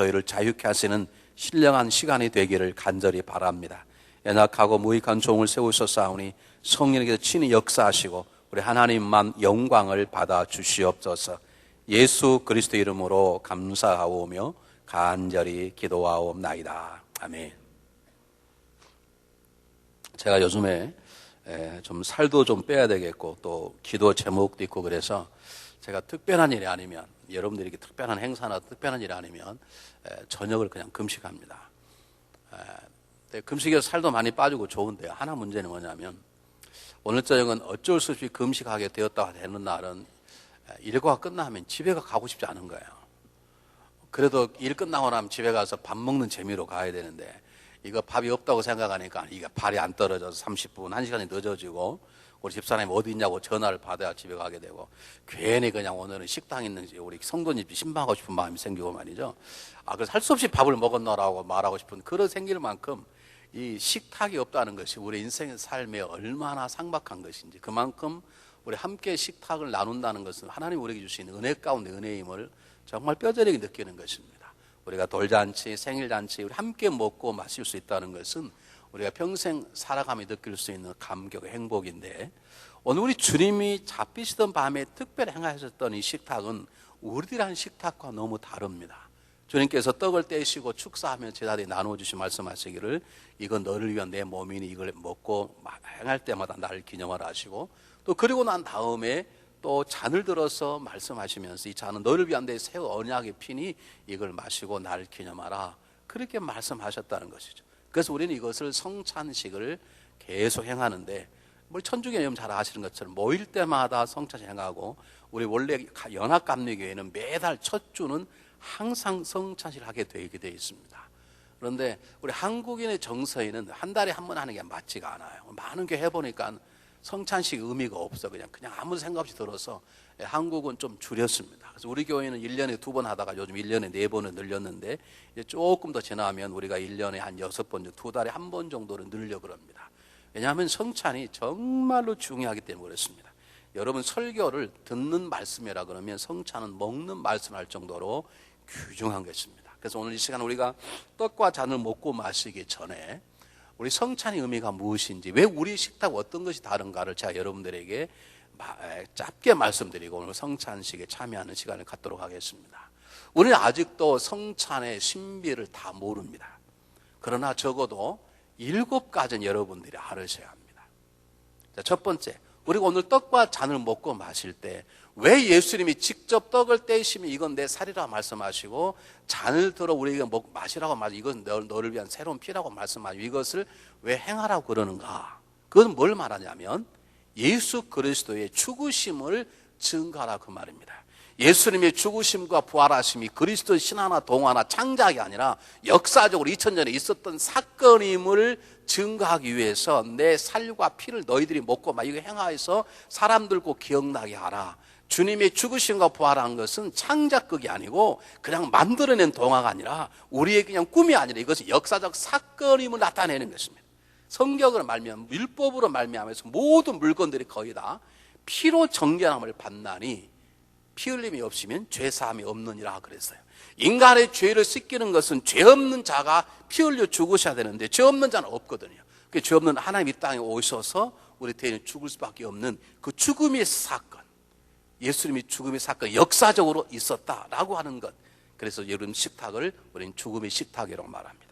저희를 자유케 하시는 신령한 시간이 되기를 간절히 바랍니다. 연약하고 무익한 종을 세우셨사오니 성령께서 친히 역사하시고 우리 하나님만 영광을 받아 주시옵소서. 예수 그리스도 이름으로 감사하오며 간절히 기도하옵나이다. 아멘. 제가 요즘에 좀 살도 좀 빼야 되겠고 또 기도 제목도 있고 그래서 제가 특별한 일이 아니면, 여러분들이 이렇게 특별한 행사나 특별한 일이 아니면 저녁을 그냥 금식합니다. 금식에서 살도 많이 빠지고 좋은데요. 하나 문제는 뭐냐면 오늘 저녁은 어쩔 수 없이 금식하게 되었다가 되는 날은 일과가 끝나면 집에 가고 싶지 않은 거예요. 그래도 일 끝나고 나면 집에 가서 밥 먹는 재미로 가야 되는데 이거 밥이 없다고 생각하니까 이게 발이 안 떨어져서 30분, 1시간이 늦어지고 우리 집사람이 어디 있냐고 전화를 받아야 집에 가게 되고 괜히 그냥 오늘은 식당 있는지 우리 성도님 신방하고 싶은 마음이 생기고 말이죠. 그래서 할 수 없이 밥을 먹었노라고 말하고 싶은 그런 생길 만큼 이 식탁이 없다는 것이 우리 인생의 삶에 얼마나 상박한 것인지, 그만큼 우리 함께 식탁을 나눈다는 것은 하나님이 우리에게 주신 은혜 가운데 은혜임을 정말 뼈저리게 느끼는 것입니다. 우리가 돌잔치, 생일잔치 우리 함께 먹고 마실 수 있다는 것은 우리가 평생 살아가며 느낄 수 있는 감격의 행복인데, 오늘 우리 주님이 잡히시던 밤에 특별히 행하셨던 이 식탁은 우리들이 한 식탁과 너무 다릅니다. 주님께서 떡을 떼시고 축사하며 제자들이 나눠주시 말씀하시기를 이건 너를 위한 내 몸이니 이걸 먹고 행할 때마다 나를 기념하라 하시고, 또 그리고 난 다음에 또 잔을 들어서 말씀하시면서 이 잔은 너를 위한 내 새 언약의 피니 이걸 마시고 나를 기념하라, 그렇게 말씀하셨다는 것이죠. 그래서 우리는 이것을 성찬식을 계속 행하는데, 천주교 여러분 잘 아시는 것처럼 모일 때마다 성찬식 행하고, 우리 원래 연합감리교회는 매달 첫 주는 항상 성찬식을 하게 되어 있습니다. 그런데 우리 한국인의 정서에는 한 달에 한 번 하는 게 맞지가 않아요. 많은 교회 해보니까 성찬식 의미가 없어. 그냥 아무 생각 없이 들어서 한국은 좀 줄였습니다. 그래서 우리 교회는 1년에 2번 하다가 요즘 1년에 4번을 늘렸는데, 이제 조금 더 지나면 우리가 1년에 한 6번, 2달에 1번 정도를 늘려 그럽니다. 왜냐하면 성찬이 정말로 중요하기 때문에 그렇습니다. 여러분 설교를 듣는 말씀이라 그러면 성찬은 먹는 말씀할 정도로 귀중한 것입니다. 그래서 오늘 이 시간 우리가 떡과 잔을 먹고 마시기 전에 우리 성찬의 의미가 무엇인지, 왜 우리 식탁 어떤 것이 다른가를 제가 여러분들에게 짧게 말씀드리고 오늘 성찬식에 참여하는 시간을 갖도록 하겠습니다. 우리는 아직도 성찬의 신비를 다 모릅니다. 그러나 적어도 7가지는 여러분들이 알으셔야 합니다. 자, 첫 번째, 우리가 오늘 떡과 잔을 먹고 마실 때 왜 예수님이 직접 떡을 떼시면 이건 내 살이라고 말씀하시고, 잔을 들어 우리에게 마시라고 말하시고 이건 너를 위한 새로운 피라고 말씀하시고, 이것을 왜 행하라고 그러는가? 그건 뭘 말하냐면 예수 그리스도의 죽으심을 증거하라 그 말입니다. 예수님의 죽으심과 부활하심이 그리스도 신화나 동화나 창작이 아니라 역사적으로 2000년에 있었던 사건임을 증거하기 위해서 내 살과 피를 너희들이 먹고 이거 행하여서 사람들 꼭 기억나게 하라. 주님의 죽으심과 부활한 것은 창작극이 아니고 그냥 만들어낸 동화가 아니라 우리의 그냥 꿈이 아니라 이것은 역사적 사건임을 나타내는 것입니다. 성경으로 말미암아 율법으로 말미암아서 모든 물건들이 거의 다 피로 정결함을 받나니 피 흘림이 없으면 죄 사함이 없느니라 그랬어요. 인간의 죄를 씻기는 것은 죄 없는 자가 피 흘려 죽으셔야 되는데 죄 없는 자는 없거든요. 그 죄 없는 하나님 이 땅에 오셔서 우리 대인은 죽을 수밖에 없는 그 죽음의 사건, 예수님이 죽음의 사건이 역사적으로 있었다라고 하는 것. 그래서 여러분 식탁을 우리는 죽음의 식탁이라고 말합니다.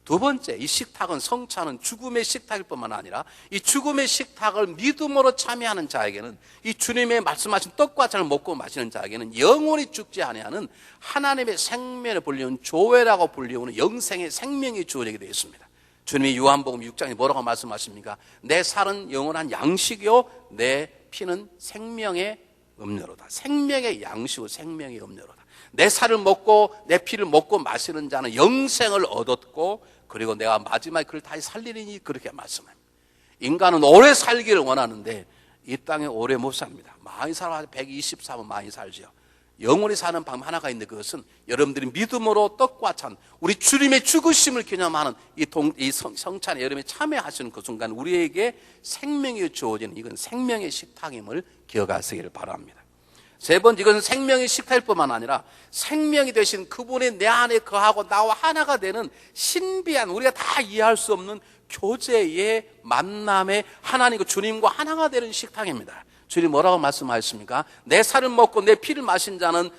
두 번째, 이 식탁은 성찬은 죽음의 식탁일 뿐만 아니라 이 죽음의 식탁을 믿음으로 참여하는 자에게는, 이 주님의 말씀하신 떡과 잔을 먹고 마시는 자에게는 영원히 죽지 아니하는 하나님의 생명을 불리우는 조회라고 불리우는 영생의 생명이 주어지게 되어 있습니다. 주님이 요한복음 6장에 뭐라고 말씀하십니까? 내 살은 영원한 양식이요 내 피는 생명의 음료로다. 생명의 양식이고 생명의 음료로다. 내 살을 먹고 내 피를 먹고 마시는 자는 영생을 얻었고 그리고 내가 마지막에 그를 다시 살리리니 그렇게 말씀합니다. 인간은 오래 살기를 원하는데 이 땅에 오래 못 삽니다. 많이 살아 124면 많이 살죠. 영원히 사는 방법 하나가 있는데 그것은 여러분들이 믿음으로 떡과 잔, 우리 주님의 죽으심을 기념하는 이 성찬에 여러분이 참여하시는 그 순간 우리에게 생명이 주어지는 이건 생명의 식탁임을 기억하시기를 바랍니다. 세 번째, 이건 생명의 식탁일 뿐만 아니라 생명이 되신 그분이 내 안에 거하고 나와 하나가 되는 신비한, 우리가 다 이해할 수 없는 교제의 만남의 하나님과 주님과 하나가 되는 식탁입니다. 주님 뭐라고 말씀하셨습니까? 내 살을 먹고 내 피를 마신 자는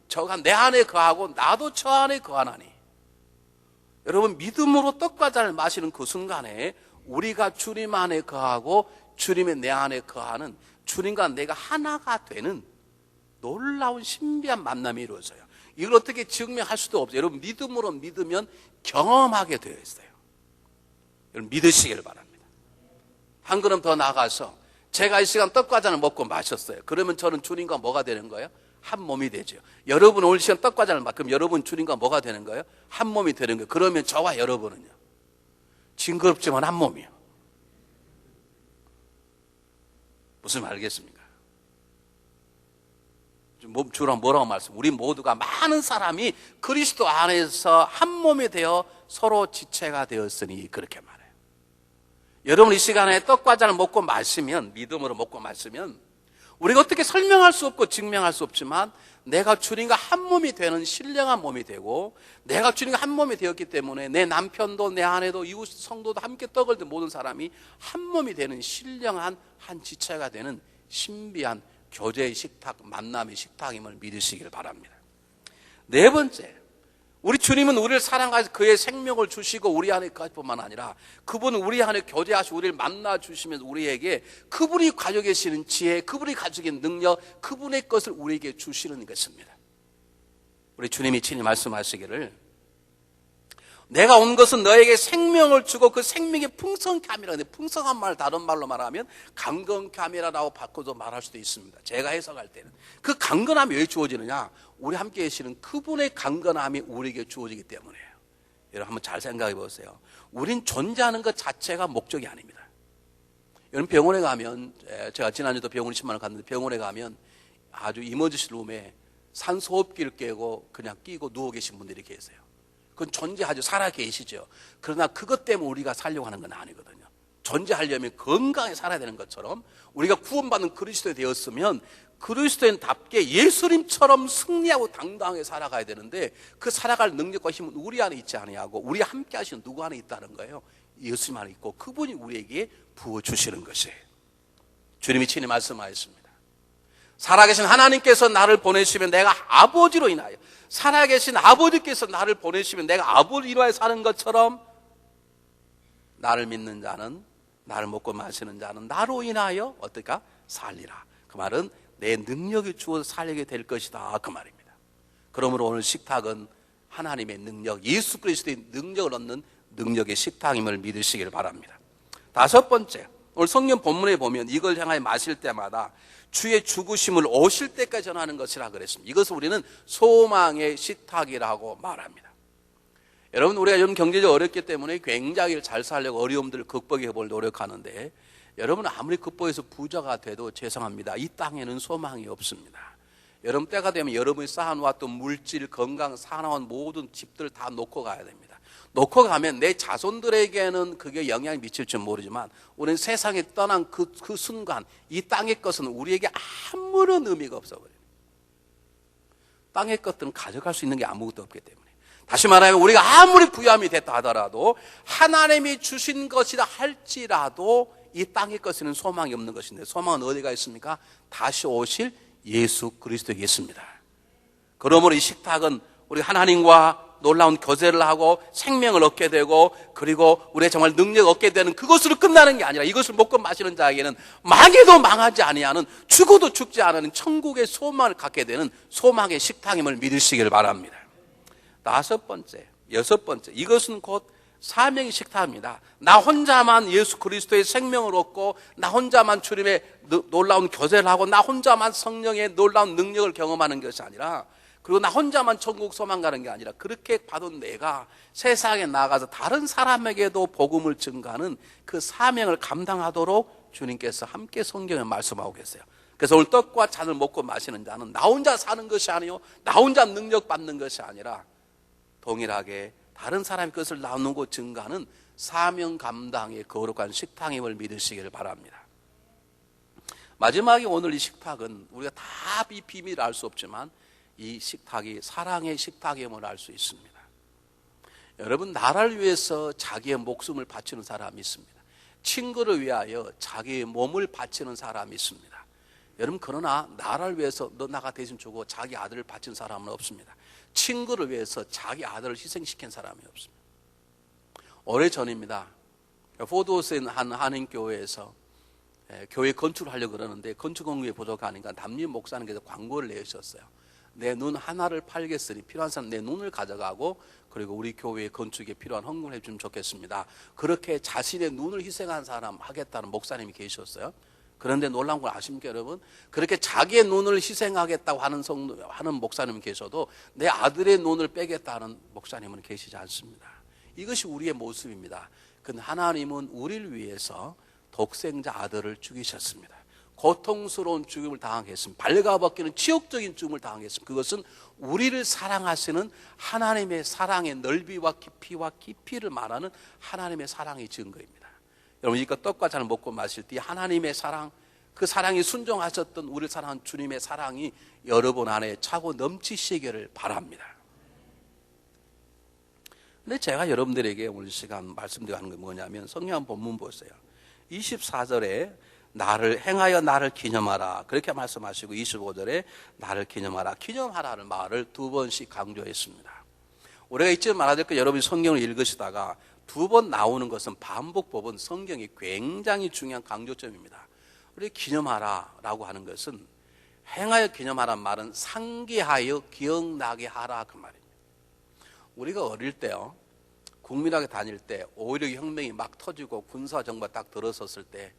저가 내 안에 거하고 나도 저 안에 거하나니. 여러분, 믿음으로 떡과 잔을 마시는 그 순간에 우리가 주님 안에 거하고 주님의 내 안에 거하는, 주님과 내가 하나가 되는 놀라운 신비한 만남이 이루어져요. 이걸 어떻게 증명할 수도 없어요. 여러분, 믿음으로 믿으면 경험하게 되어 있어요. 여러분, 믿으시길 바랍니다. 한 걸음 더 나가서 제가 이 시간 떡과 잔을 먹고 마셨어요. 그러면 저는 주님과 뭐가 되는 거예요? 한 몸이 되죠. 여러분 오늘 시간 떡과 잔을 그럼 여러분 주님과 뭐가 되는 거예요? 한 몸이 되는 거예요. 그러면 저와 여러분은요, 징그럽지만 한 몸이요. 무슨 말 알겠습니까? 주로 뭐라고 말씀? 우리 모두가, 많은 사람이 그리스도 안에서 한 몸이 되어 서로 지체가 되었으니 그렇게 말해요. 여러분 이 시간에 떡과 잔을 먹고 마시면, 믿음으로 먹고 마시면 우리가 어떻게 설명할 수 없고 증명할 수 없지만 내가 주님과 한 몸이 되는 신령한 몸이 되고, 내가 주님과 한 몸이 되었기 때문에 내 남편도 내 아내도 이웃 성도도 함께 떡을 든 모든 사람이 한 몸이 되는 신령한 한 지체가 되는 신비한 교제의 식탁, 만남의 식탁임을 믿으시길 바랍니다. 네 번째, 우리 주님은 우리를 사랑하셔서 그의 생명을 주시고 우리 안에 거할 뿐만 아니라 그분은 우리 안에 교제하시고 우리를 만나 주시면서 우리에게 그분이 가지고 계시는 지혜, 그분이 가지고 계신 능력, 그분의 것을 우리에게 주시는 것입니다. 우리 주님이 친히 말씀하시기를 내가 온 것은 너에게 생명을 주고 그 생명이 풍성케 함이라. 근데 풍성한 말 다른 말로 말하면 강건케 함이라고 바꿔서 말할 수도 있습니다. 제가 해석할 때는 그 강건함이 왜 주어지느냐? 우리 함께 계시는 그분의 강건함이 우리에게 주어지기 때문이에요. 여러분 한번 잘 생각해 보세요. 우린 존재하는 것 자체가 목적이 아닙니다. 여러분 병원에 가면, 제가 지난주도 병원 신문을 갔는데 병원에 가면 아주 이머지시 룸에 산소호흡기를 그냥 끼고 누워 계신 분들이 계세요. 그건 존재하죠. 살아 계시죠. 그러나 그것 때문에 우리가 살려고 하는 건 아니거든요. 존재하려면 건강하게 살아야 되는 것처럼 우리가 구원받는 그리스도에 되었으면 그리스도인답게 예수님처럼 승리하고 당당하게 살아가야 되는데, 그 살아갈 능력과 힘은 우리 안에 있지 아니하고 우리 함께 하시는 누구 안에 있다는 거예요? 예수님 안에 있고 그분이 우리에게 부어주시는 것이에요. 주님이 친히 말씀하셨습니다. 살아계신 하나님께서 나를 보내시면 내가 아버지로 인하여, 살아계신 아버지께서 나를 보내시면 내가 아버지로 인하여 사는 것처럼 나를 믿는 자는, 나를 먹고 마시는 자는 나로 인하여 어떨까? 살리라. 그 말은 내 능력이 주어서 살리게 될 것이다, 그 말입니다. 그러므로 오늘 식탁은 하나님의 능력, 예수 그리스도의 능력을 얻는 능력의 식탁임을 믿으시길 바랍니다. 다섯 번째, 오늘 성경 본문에 보면 이걸 향하여 마실 때마다 주의 죽으심을 오실 때까지 전하는 것이라 그랬습니다. 이것을 우리는 소망의 식탁이라고 말합니다. 여러분, 우리가 요즘 경제적으로 어렵기 때문에 굉장히 잘 살려고 어려움들을 극복해 볼 노력하는데, 여러분 아무리 극복해서 부자가 돼도 죄송합니다, 이 땅에는 소망이 없습니다. 여러분 때가 되면 여러분이 쌓아놓았던 물질, 건강, 사나운 모든 집들 다 놓고 가야 됩니다. 놓고 가면 내 자손들에게는 그게 영향이 미칠지 모르지만 우리는 세상에 떠난 그 순간 이 땅의 것은 우리에게 아무런 의미가 없어버려요. 땅의 것들은 가져갈 수 있는 게 아무것도 없기 때문에, 다시 말하면 우리가 아무리 부유함이 됐다 하더라도 하나님이 주신 것이라 할지라도 이 땅의 것에는 소망이 없는 것인데, 소망은 어디가 있습니까? 다시 오실 예수 그리스도에 있습니다. 그러므로 이 식탁은 우리 하나님과 놀라운 교제를 하고 생명을 얻게 되고, 그리고 우리의 정말 능력을 얻게 되는 그것으로 끝나는 게 아니라 이것을 먹고 마시는 자에게는 망해도 망하지 아니하는, 죽어도 죽지 않는 천국의 소망을 갖게 되는 소망의 식탁임을 믿으시길 바랍니다. 다섯 번째, 여섯 번째, 이것은 곧 사명의 식탁입니다. 나 혼자만 예수 그리스도의 생명을 얻고 나 혼자만 주님의 놀라운 교제를 하고 나 혼자만 성령의 놀라운 능력을 경험하는 것이 아니라, 그리고 나 혼자만 천국 소망 가는 게 아니라 그렇게 받은 내가 세상에 나가서 다른 사람에게도 복음을 증가하는 그 사명을 감당하도록 주님께서 함께 성경에 말씀하고 계세요. 그래서 오늘 떡과 잔을 먹고 마시는 자는 나 혼자 사는 것이 아니요, 나 혼자 능력 받는 것이 아니라 동일하게 다른 사람의 것을 나누고 증가하는 사명 감당의 거룩한 식탁임을 믿으시기를 바랍니다. 마지막에 오늘 이 식탁은 우리가 다 이 비밀을 알 수 없지만 이 식탁이 사랑의 식탁임을 알 수 있습니다. 여러분, 나라를 위해서 자기의 목숨을 바치는 사람이 있습니다. 친구를 위하여 자기의 몸을 바치는 사람이 있습니다. 여러분, 그러나 나라를 위해서 너 나가 대신 주고 자기 아들을 바친 사람은 없습니다. 친구를 위해서 자기 아들을 희생시킨 사람이 없습니다. 오래전입니다. 포도스에 있는 한 한인교회에서 교회 건축을 하려고 그러는데 건축 공급이 부족하니까 담임 목사님께서 광고를 내셨어요. 내 눈 하나를 팔겠으니 필요한 사람 내 눈을 가져가고 그리고 우리 교회 건축에 필요한 헌금을 해주면 좋겠습니다. 그렇게 자신의 눈을 희생한 사람 하겠다는 목사님이 계셨어요. 그런데 놀라운 걸 아십니까, 여러분? 그렇게 자기의 눈을 희생하겠다고 하는 목사님은 계셔도 내 아들의 눈을 빼겠다는 목사님은 계시지 않습니다. 이것이 우리의 모습입니다. 근데 하나님은 우리를 위해서 독생자 아들을 죽이셨습니다. 고통스러운 죽음을 당하겠습니다. 발가벗기는 치욕적인 죽음을 당하겠습니다. 그것은 우리를 사랑하시는 하나님의 사랑의 넓이와 깊이를 말하는 하나님의 사랑의 증거입니다. 여러분, 이거 떡과 잔을 먹고 마실 때 하나님의 사랑, 그 사랑이 순종하셨던 우리를 사랑한 주님의 사랑이 여러분 안에 차고 넘치시기를 바랍니다. 근데 제가 여러분들에게 오늘 시간 말씀드리고 하는 게 뭐냐면 성경 본문 보세요. 24절에 나를 행하여 나를 기념하라 그렇게 말씀하시고 25절에 나를 기념하라, 기념하라는 말을 두 번씩 강조했습니다. 우리가 잊지 말아야 될 게, 여러분이 성경을 읽으시다가 두 번 나오는 것은 반복법은 성경이 굉장히 중요한 강조점입니다. 우리 기념하라 라고 하는 것은, 행하여 기념하라는 말은 상기하여 기억나게 하라 그 말입니다. 우리가 어릴 때요, 국민학교 다닐 때 5.16 혁명이 막 터지고 군사 정부가 딱 들어섰을 때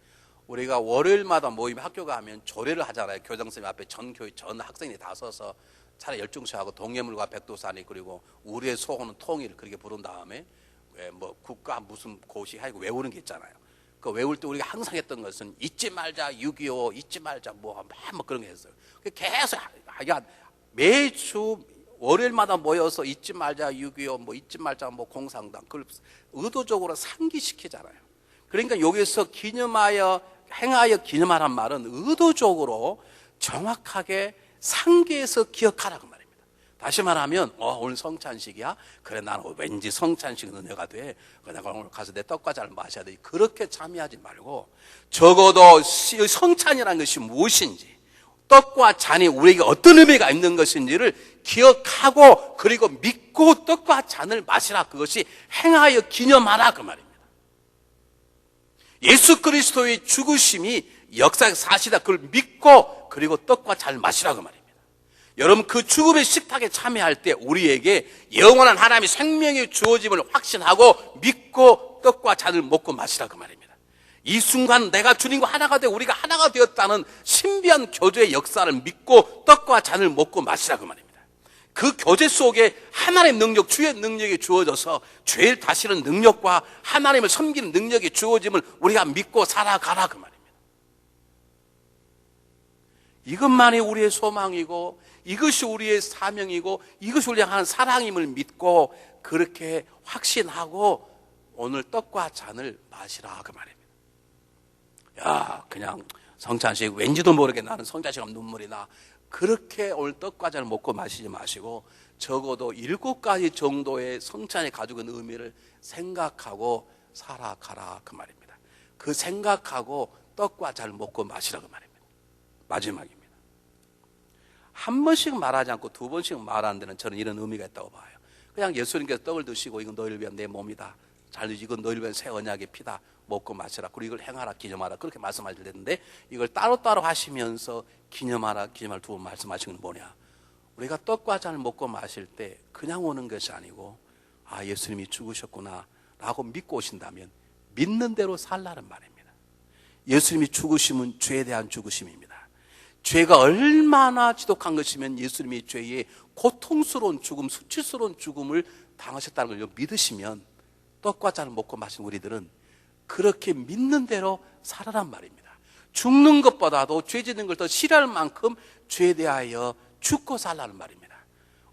우리가 월요일마다 모임 학교 가면 조례를 하잖아요. 교장선생님 앞에 전 학생이 다 서서 차례 열중시하고 동해물과 백두산이 그리고 우리의 소원은 통일 그렇게 부른 다음에 뭐 국가 무슨 고시 하고 외우는 게 있잖아요. 그 외울 때 우리가 항상 했던 것은 잊지 말자 6.25 잊지 말자 뭐 그런 게 했어요. 계속 매주 월요일마다 모여서 잊지 말자 6.25 뭐 잊지 말자 뭐 공산당 그걸 의도적으로 상기시키잖아요. 그러니까 여기서 행하여 기념하란 말은 의도적으로 정확하게 상기해서 기억하라 그 말입니다. 다시 말하면 오늘 성찬식이야? 그래 나는 왠지 성찬식 은혜가 돼. 내가 오늘 가서 내 떡과 잔을 마셔야 돼. 그렇게 참여하지 말고 적어도 성찬이라는 것이 무엇인지, 떡과 잔이 우리에게 어떤 의미가 있는 것인지를 기억하고 그리고 믿고 떡과 잔을 마시라. 그것이 행하여 기념하라 그 말입니다. 예수 그리스도의 죽으심이 역사의 사실이다. 그걸 믿고 그리고 떡과 잔을 마시라 그 말입니다. 여러분, 그 죽음의 식탁에 참여할 때 우리에게 영원한 하나님의 생명이 주어짐을 확신하고 믿고 떡과 잔을 먹고 마시라 그 말입니다. 이 순간 내가 주님과 하나가 되어 우리가 하나가 되었다는 신비한 교제의 역사를 믿고 떡과 잔을 먹고 마시라 그 말입니다. 그 교제 속에 하나님의 능력, 주의 능력이 주어져서 죄를 다스리는 능력과 하나님을 섬기는 능력이 주어짐을 우리가 믿고 살아가라 그 말입니다. 이것만이 우리의 소망이고 이것이 우리의 사명이고 이것이 우리가 하는 사랑임을 믿고 그렇게 확신하고 오늘 떡과 잔을 마시라 그 말입니다. 야, 그냥 성찬식 왠지도 모르게 나는 성찬식 하면 눈물이 나. 그렇게 오늘 떡과 잔을 먹고 마시지 마시고 적어도 7가지 정도의 성찬이 가지고 있는 의미를 생각하고 살아가라 그 말입니다. 그 생각하고 떡과 잔을 먹고 마시라 그 말입니다. 마지막입니다. 한 번씩 말하지 않고 두 번씩 말하는 데는 저는 이런 의미가 있다고 봐요. 그냥 예수님께서 떡을 드시고 이건 너희를 위한 내 몸이다, 잘 이건 너희를 위한 새 언약의 피다, 먹고 마시라, 그리고 이걸 행하라, 기념하라 그렇게 말씀하셨는데 이걸 따로따로 하시면서 기념하라, 기념하라 두 번 말씀하신 건 뭐냐? 우리가 떡과 잔을 먹고 마실 때 그냥 오는 것이 아니고 예수님이 죽으셨구나 라고 믿고 오신다면 믿는 대로 살라는 말입니다. 예수님이 죽으심은 죄에 대한 죽으심입니다. 죄가 얼마나 지독한 것이면 예수님이 죄의 고통스러운 죽음, 수치스러운 죽음을 당하셨다는 걸 믿으시면 떡과 잔을 먹고 마신 우리들은 그렇게 믿는 대로 살아란 말입니다. 죽는 것보다도 죄 짓는 걸 더 싫어할 만큼 죄에 대하여 죽고 살라는 말입니다.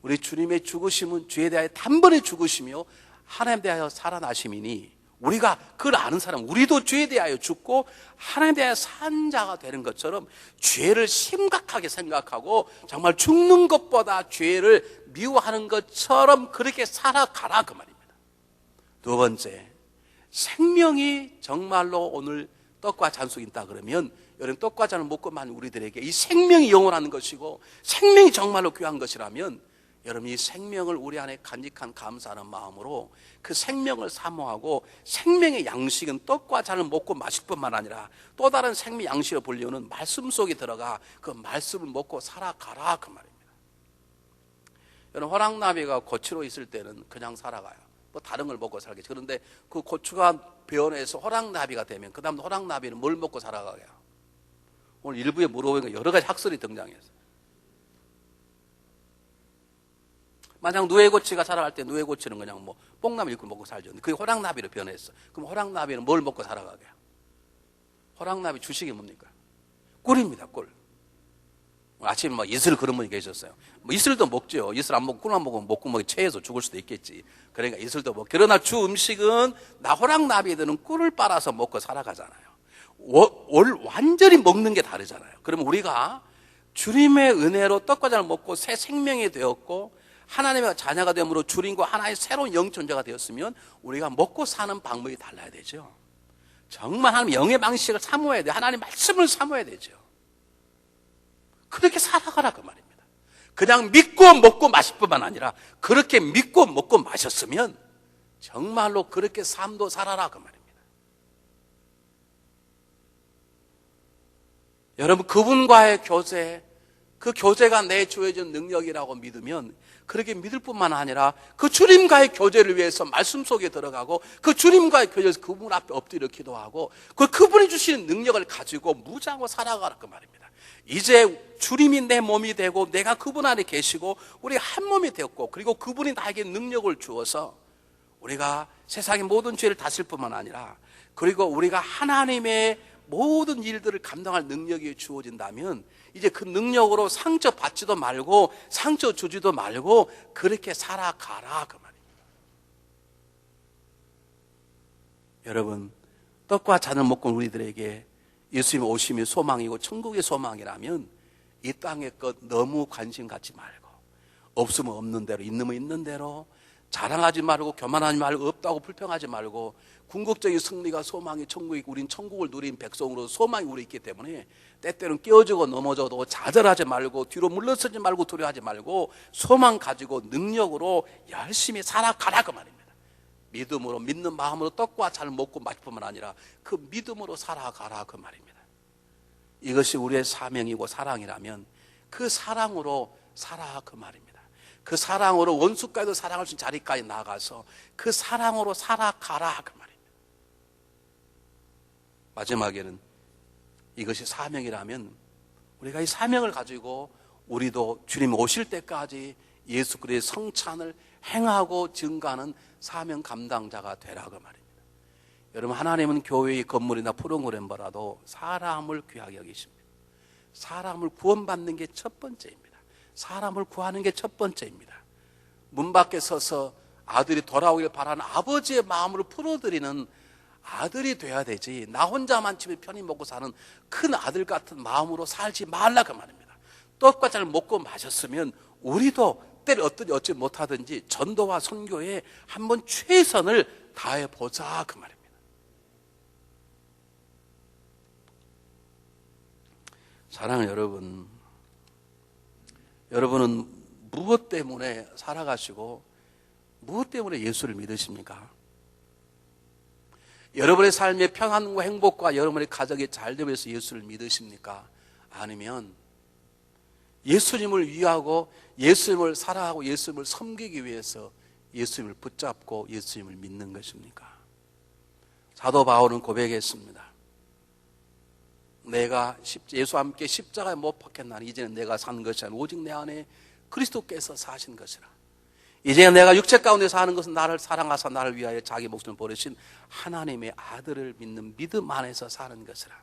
우리 주님의 죽으심은 죄에 대하여 단번에 죽으시며 하나님에 대하여 살아나심이니 우리가 그걸 아는 사람, 우리도 죄에 대하여 죽고 하나님에 대하여 산 자가 되는 것처럼 죄를 심각하게 생각하고 정말 죽는 것보다 죄를 미워하는 것처럼 그렇게 살아가라 그 말입니다. 두 번째, 생명이 정말로 오늘 떡과 잔 속에 있다 그러면 여러분 떡과 잔을 먹고만 우리들에게 이 생명이 영원한 것이고 생명이 정말로 귀한 것이라면 여러분 이 생명을 우리 안에 간직한 감사하는 마음으로 그 생명을 사모하고 생명의 양식은 떡과 잔을 먹고 마실 뿐만 아니라 또 다른 생명 양식을 보려는 말씀 속에 들어가 그 말씀을 먹고 살아가라 그 말입니다. 여러분 호랑나비가 고추로 있을 때는 그냥 살아가요. 뭐 다른 걸 먹고 살겠지. 그런데 그 고추가 변해서 호랑나비가 되면 그 다음 호랑나비는 뭘 먹고 살아가게요? 오늘 일부에 물어보니까 여러 가지 학설이 등장했어요. 만약 누에고치가 살아갈 때 누에고치는 그냥 뭐 뽕나무 일꾼 먹고 살죠. 그게 호랑나비로 변했어. 그럼 호랑나비는 뭘 먹고 살아가게요? 호랑나비 주식이 뭡니까? 꿀입니다, 꿀. 아침에 막 이슬 그런 분이 계셨어요. 뭐 이슬도 먹죠. 이슬 안 먹고 꿀만 먹으면 목구멍이 체해서 죽을 수도 있겠지. 그러니까 이슬도 먹고. 그러나 주 음식은 나 호랑나비들은 꿀을 빨아서 먹고 살아가잖아요. 완전히 먹는 게 다르잖아요. 그러면 우리가 주님의 은혜로 떡과 잔을 먹고 새 생명이 되었고 하나님의 자녀가 됨으로 주님과 하나의 새로운 영존자가 되었으면 우리가 먹고 사는 방법이 달라야 되죠. 정말 하나님 영의 방식을 사모해야 돼요. 하나님 말씀을 사모해야 되죠. 그렇게 살아가라 그 말입니다. 그냥 믿고 먹고 마실 뿐만 아니라 그렇게 믿고 먹고 마셨으면 정말로 그렇게 삶도 살아라 그 말입니다. 여러분 그분과의 교제, 그 교제가 내 주어진 능력이라고 믿으면 그렇게 믿을 뿐만 아니라 그 주님과의 교제를 위해서 말씀 속에 들어가고 그 주님과의 교제에서 그분 앞에 엎드려 기도하고 그분이 주시는 능력을 가지고 무장하고 살아가라 그 말입니다. 이제 주님이 내 몸이 되고 내가 그분 안에 계시고 우리 한 몸이 되었고 그리고 그분이 나에게 능력을 주어서 우리가 세상의 모든 죄를 다스릴 뿐만 아니라 그리고 우리가 하나님의 모든 일들을 감당할 능력이 주어진다면 이제 그 능력으로 상처 받지도 말고 상처 주지도 말고 그렇게 살아가라 그 말입니다. 여러분 떡과 잔을 먹고 우리들에게 예수님의 오심이 소망이고 천국의 소망이라면 이 땅의 것 너무 관심 갖지 말고 없으면 없는 대로 있으면 있는 대로 자랑하지 말고 교만하지 말고 없다고 불평하지 말고 궁극적인 승리가 소망이 천국이고 우린 천국을 누린 백성으로 소망이 우리 있기 때문에 때때로는 깨어지고 넘어져도 좌절하지 말고 뒤로 물러서지 말고 두려워하지 말고 소망 가지고 능력으로 열심히 살아가라 그 말입니다. 믿음으로 믿는 마음으로 떡과 잘 먹고 마실 뿐만 아니라 그 믿음으로 살아가라 그 말입니다. 이것이 우리의 사명이고 사랑이라면 그 사랑으로 살아 그 말입니다. 그 사랑으로 원수까지도 사랑할 수 있는 자리까지 나가서 그 사랑으로 살아가라 그 말입니다. 마지막에는 이것이 사명이라면 우리가 이 사명을 가지고 우리도 주님 오실 때까지 예수 그리스도의 성찬을 행하고 증가하는 사명 감당자가 되라 그 말입니다. 여러분 하나님은 교회의 건물이나 프로그램보다도 사람을 귀하게 여기십니다. 사람을 구원받는 게 첫 번째입니다. 사람을 구하는 게 첫 번째입니다. 문 밖에 서서 아들이 돌아오길 바라는 아버지의 마음을 풀어드리는 아들이 돼야 되지 나 혼자만 집에 편히 먹고 사는 큰 아들 같은 마음으로 살지 말라 그 말입니다. 떡과 잔을 먹고 마셨으면 우리도 때를 어찌 못하든지 전도와 선교에 한번 최선을 다해보자 그 말입니다. 사랑하는 여러분, 여러분은 무엇 때문에 살아가시고 무엇 때문에 예수를 믿으십니까? 여러분의 삶의 평안과 행복과 여러분의 가정이 잘되기 위해서 예수를 믿으십니까? 아니면 예수님을 위하고 예수님을 사랑하고 예수님을 섬기기 위해서 예수님을 붙잡고 예수님을 믿는 것입니까? 사도 바울은 고백했습니다. 내가 예수와 함께 십자가에 못 박혔나니 이제는 내가 산 것이 아니라 오직 내 안에 그리스도께서 사신 것이라. 이제 내가 육체 가운데 사는 것은 나를 사랑하사 나를 위하여 자기 목숨을 버리신 하나님의 아들을 믿는 믿음 안에서 사는 것이라.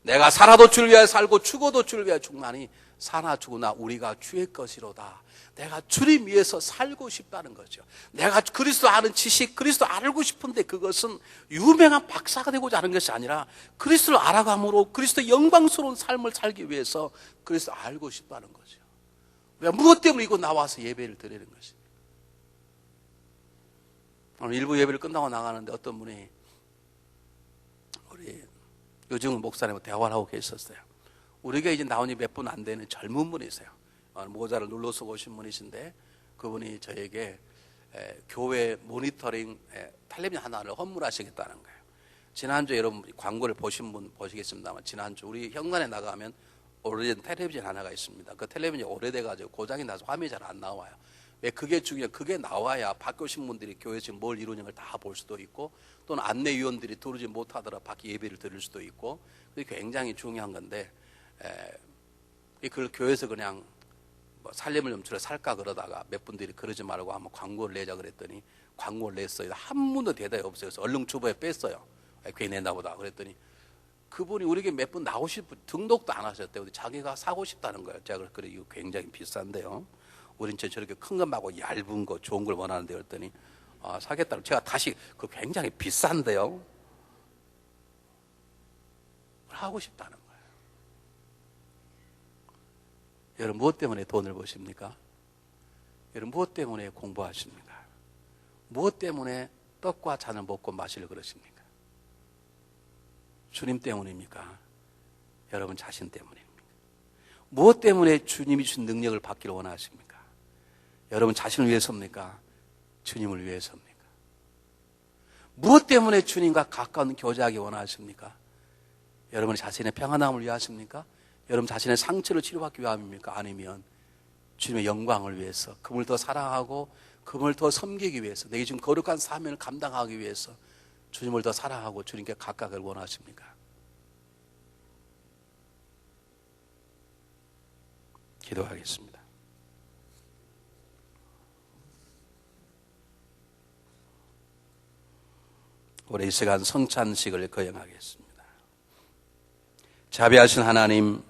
내가 살아도 주를 위하여 살고 죽어도 주를 위하여 죽나니 사나 죽으나 우리가 주의 것이로다. 내가 주님 위해서 살고 싶다는 거죠. 내가 그리스도 아는 지식, 그리스도 알고 싶은데 그것은 유명한 박사가 되고자 하는 것이 아니라 그리스도를 알아감으로 그리스도의 영광스러운 삶을 살기 위해서 그리스도 알고 싶다는 거죠. 우리가 무엇 때문에 이곳 나와서 예배를 드리는 것입니다. 오늘 일부 예배를 끝나고 나가는데 어떤 분이 우리 요즘은 목사님과 대화를 하고 계셨어요. 우리가 이제 나온 지 몇 분 안 되는 젊은 분이세요. 모자를 눌러서 오신 분이신데 그분이 저에게 교회 모니터링 텔레비전 하나를 헌물하시겠다는 거예요. 지난주 여러분 광고를 보신 분 보시겠습니다만 지난주 우리 현관에 나가면 오래된 텔레비전 하나가 있습니다. 그 텔레비전이 오래돼가지고 고장이 나서 화면이 잘 안 나와요. 왜 그게 중요해요. 그게 나와야 바뀌신 분들이 교회에 지금 뭘 이루는 걸 다 볼 수도 있고 또는 안내위원들이 들어오지 못하더라 밖에 예배를 드릴 수도 있고 그게 굉장히 중요한 건데 그걸 교회에서 그냥 뭐 살림을 좀 줄여 살까 그러다가 몇 분들이 그러지 말고 한번 광고를 내자 그랬더니 광고를 냈어요. 한 분도 대답이 없어요. 그래서 얼른 주부에 뺐어요. 괜히 낸다 보다 그랬더니 그분이 우리에게 몇 분 나오실 분 등록도 안 하셨대요. 자기가 사고 싶다는 거예요. 제가 그래 이거 굉장히 비싼데요. 우린 저렇게 큰 거 말고 얇은 거 좋은 걸 원하는데 그랬더니 사겠다고 제가 다시 그 굉장히 비싼데요. 하고 싶다는 거예요. 여러분 무엇 때문에 돈을 버십니까? 여러분 무엇 때문에 공부하십니까? 무엇 때문에 떡과 잔을 먹고 마시려 그러십니까? 주님 때문입니까? 여러분 자신 때문입니까? 무엇 때문에 주님이 주신 능력을 받기를 원하십니까? 여러분 자신을 위해서입니까? 주님을 위해서입니까? 무엇 때문에 주님과 가까운 교제하기 원하십니까? 여러분 자신의 평안함을 위하십니까? 여러분 자신의 상처를 치료받기 위함입니까? 아니면 주님의 영광을 위해서 그분을 더 사랑하고 그분을 더 섬기기 위해서 내게 지금 거룩한 사명을 감당하기 위해서 주님을 더 사랑하고 주님께 가까이를 원하십니까? 기도하겠습니다. 우리 이 시간 성찬식을 거행하겠습니다. 자비하신 하나님,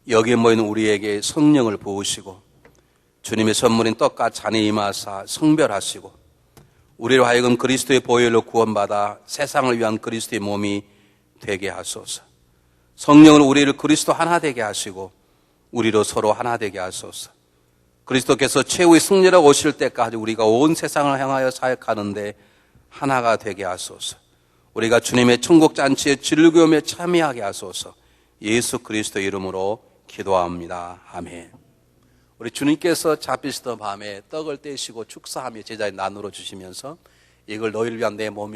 여기에 모인 우리에게 성령을 부으시고 주님의 선물인 떡과 잔에 임하사 성별하시고 우리로 하여금 그리스도의 보혈로 구원받아 세상을 위한 그리스도의 몸이 되게 하소서. 성령으로 우리를 그리스도 하나 되게 하시고 우리로 서로 하나 되게 하소서. 그리스도께서 최후의 승리로 오실 때까지 우리가 온 세상을 향하여 사역하는데 하나가 되게 하소서. 우리가 주님의 천국 잔치에 즐거움에 참여하게 하소서. 예수 그리스도 이름으로 기도합니다. 아멘. 우리 주님께서 잡히시던 밤에 떡을 떼시고 축사하며 제자에 나누어 주시면서 이걸 너희를 위한 내 몸이